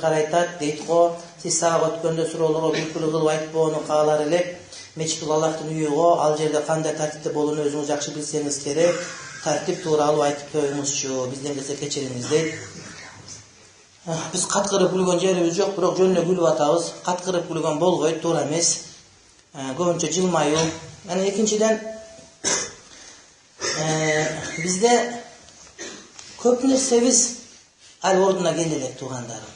Abdulkar aytат, дейт го, сиз сага өткөндө суроолорго бүткүл кылып айтпоону каалар элек. Мечитул Аллахтын үйү го, ал жерде кандай тартипте болууну өзүңүз жакшы билсеңиз керек. Тартип тууралуу айтып коюңузчу, бизден келсе кечириңиз дейт. Biz каткырып күлгөн жерибиз жок, бирок жөн эле күлүп атабыз. Каткырып күлгөн болбойт, туура эмес. Көбүнчө жылмаюу. Анан экинчиден бизде көп нерсебиз ал ордуна келе элек, туугандарым.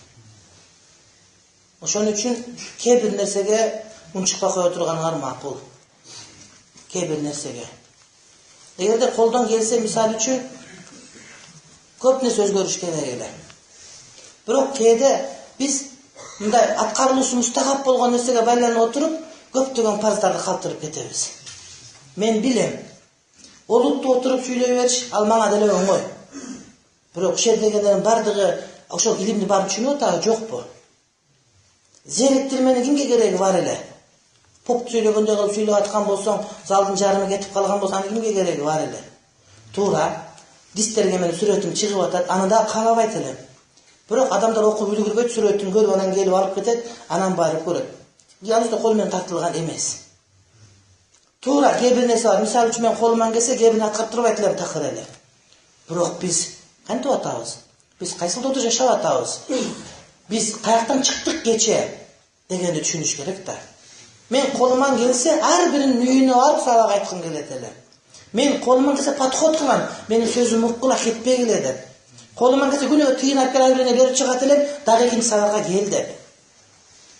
Ошон үчүн кээ бир нерсеге унчукпай кое турганыңар макул. Кээ бир нерсеге. Эгерде колдон келсе, мисалы үчүн көп нерсе өзгөрүш керек эле. Бирок кээде биз мындай аткарылуусу мустагап болгон нерсеге байланып отуруп, көптөгөн парздарды калтырып кетебиз. Мен билем, олутту отуруп сүйлөй бериш, ал мага деле оңой. Бирок ушул дегендердин бардыгы ошол илимди барып түшүнүп атабы, жокпу? Зеректирменин кимге кереги бар эле? Поп сүйлөгөндөй кылып сүйлөп аткан болсоң, залдын жарымы кетип калган болсо, анын кимге кереги бар эле? Туура, дистерге менин сүрөтүм чыгып атат, аны да каалабайт элем. Бирок адамдар окуп үлгүрбөйт, сүрөтүн көрүп анан келип алып кетет, анан барып көрөт. Жалгыз кол менен тартылган эмес. Туура, кээ бир нерсе бар. Мисалы үчүн мен колуман келсе, кээ бирин аткарып турбайт элем, такыр эле. Бирок биз кантип атабыз? Биз кайсыл доодо жашап атабыз? Биз каяктан чыктык кече дегенди түшүнүш керек да. Мен колуман келсе, ар биринин үйүнө барып сабак айткым келет эле. Мен колуман келсе подход кылам, менин сөзүм уккула кетпегиле деп. Колуман келсе күнүгө тыйын алып келип бирине берип чыгат элем, дагы экинчи сабакка кел деп.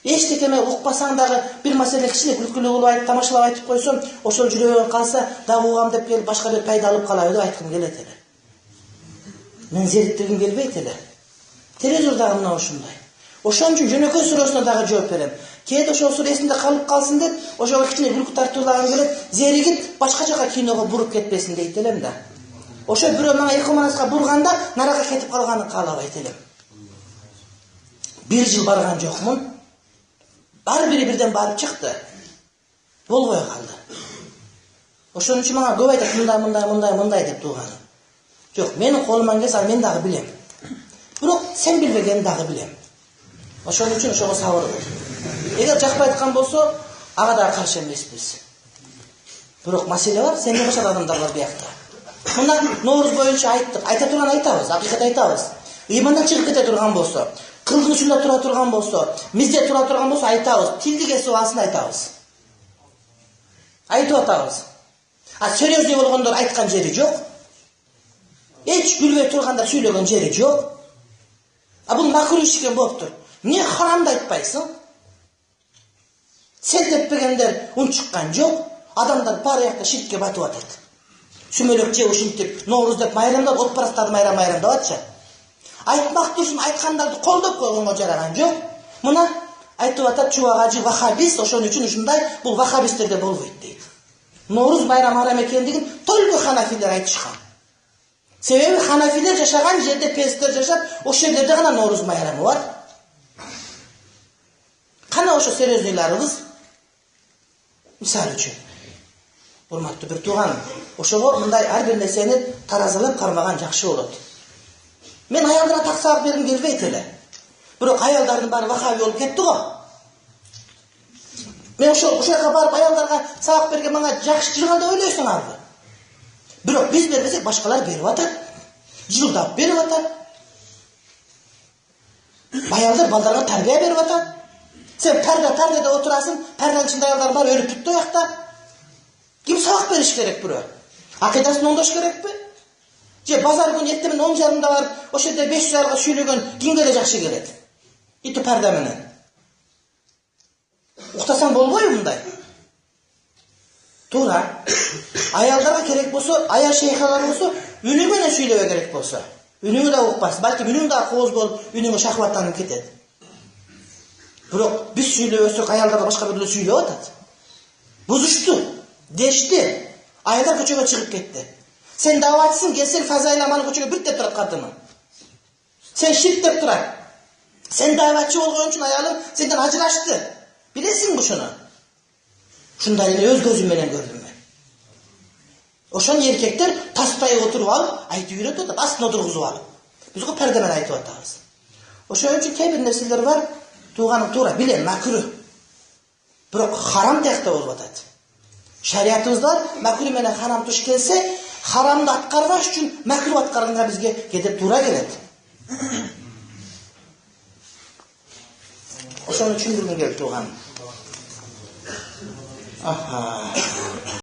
Эчтекеме укпасаң дагы бир маселе кичине күлкүлүү кылып айтып, тамашалап айтып койсом, ошол жүрөгүм калса, дагы угам деп келип башка бир пайда алып калабы деп айткым келет эле. Мен зерттегим келбейт эле. Телевизор дагы мына ушундай. Ошон үчүн жөнөкөй суроосуна дагы жооп берем. Кээде ошол суроо эсинде калып калсын деп, ошого кичине күлкү тартуулагым келет, зеригип башка жака киного буруп кетпесин дейт элем да. Ошо бирөө мага эки манаска бурганда, нарага кетип калганын каалабайт элем. 1 жыл барган жокмун. Ар бири бирден барып чыкты. Болбой калды. Ошон үчүн мага көп айтат, мындай деп тууганым. Жок, менин колуман келсе, мен дагы билем. Бирок сен билбегенин дагы билем. Ошон үчүн ошого сабыр кыл. Эгер жакпай аткан болсо, ага дагы каршы эмеспиз. Бирок маселе бар, сенден башка адамдар бар биякта. Мына Норуз боюнча айттык, айта турган айтабыз, акыйкат айтабыз. Ыймандан чыгып кете турган болсо, кылдын учунда тура турган болсо, мизде тура турган болсо айтабыз, тилди кесип алсын айтабыз. Айтып атабыз. А серьезный болгондор айткан жери жок. Эч күлбөй тургандар сүйлөгөн жери жок. А бул макруh ишкен болуптур. Не харамды айтпайсың? Сен теппегендер унчуккан жок. Адамдар бар жакта ширкке батып атат. Сүмөлөк же ушинтип, Норуз деп майрамдап, отпарастарды майрамдап атчы. Айтмак дурсун, айткандарды колдоп койгонго жараган жок. Мына айтып атат, Чубак ажы вахабист, ошон үчүн ушундай, бул вахабисттерде болбойт дейт. Норуз майрам харам экендигин только ханафилер айтышкан. Себеби ханафилер жашаган жерде перситтер жашап, ошол жерде гана Норуз майрамы бар. Кана ошо серьезныйларыбыз? Мисалы үчүн, урматтуу бир тууганым, ошого мындай ар бир нерсени таразалап кармаган жакшы болот. Мен аялдарға так сабак бергим келбейт эле. Бирок аялдардын баары вахаби болуп кетти го. Мен ошол жака барып аялдарга сабак берген мага жакшы жырган деп ойлойсуңарбы? Бирок биз бербесек башкалар берип атат. Жылдап берип атат. Аялдар балдарга тарбия берип атат. Сен перде отурасың, перденин ичинде аялдар бар өлүп түттү оякта. Ким сабак бериш керек бирөө? Акыдасын оңдош керекпи? Же базар күнү эртемен 10:30 барып, ошол жерде 500 айга сүйлөгөн кимге эле жакшы келет? Ити перде менен. Уктасаң болбойбу мындай? Туура. Аялдарга керек болсо, аял шейхалар болсо, үнү менен сүйлөбө керек болсо. Үнүңү да укпас, балки үнүң да кооз болуп, үнүңө шахваттанып кетет. Бирок биз сүйлөбөсөк, аялдар башка бирөө сүйлөп атат. Бузушту, дешти. Аялдар көчөгө чыгып кетти. Sen davatçısın, gelsen fazayla malı koçuga bir de turat kadını. Sen şirk de turat. Sen davatçı olduğun için ayalım senden acılaştı. Bilesin bu şunu. Şundan yine öz gözümle gördüm ben. Oşan erkekler tasdayı oturup alıp, ayıtı yürütü de aslında oturup alıp. Biz o perdemen ayıtı atağız. Ошон үчүн кээ бир нерселер бар, тууганым туура билем, макруh. Бирок харам тиякта болуп атат. Шариятыбызда макруh менен харам туш келсе, харамды аткарбаш үчүн макруh аткарганга бизге кете туура келет. Ошону түшүндүргүм келип тууганым. Аха.